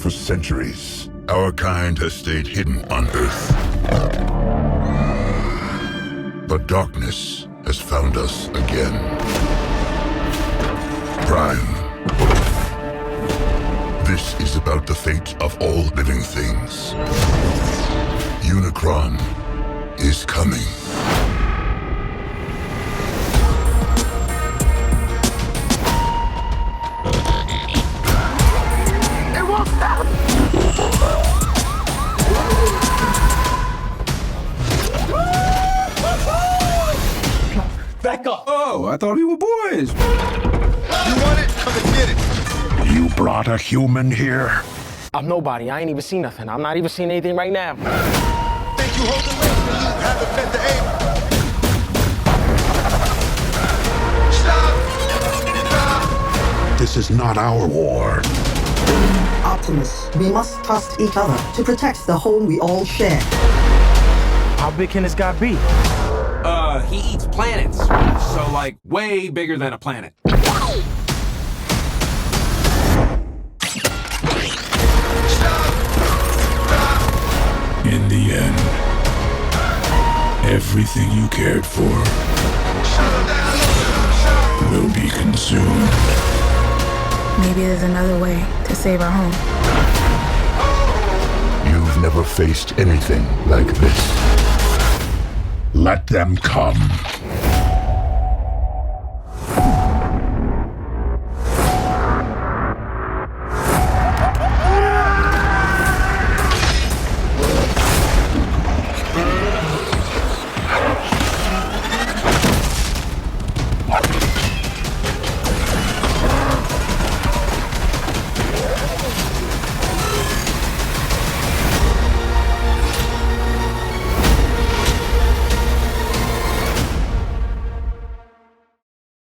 For centuries, our kind has stayed hidden on Earth. But darkness has found us again. Prime. This is about the fate of all living things. Unicron is coming. It won't stop! Back up! Oh, I thought we were boys. You want it? Come and get it! You brought a human here? I'm nobody. I ain't even seen nothing. I'm not even seeing anything right now. Think you hold the weight when you haven't met the aim? Stop! This is not our war. Optimus, we must trust each other to protect the home we all share. How big can this guy be? He eats planets. So, like, way bigger than a planet. In the end, everything you cared for will be consumed. Maybe there's another way to save our home. You've never faced anything like this. Let them come.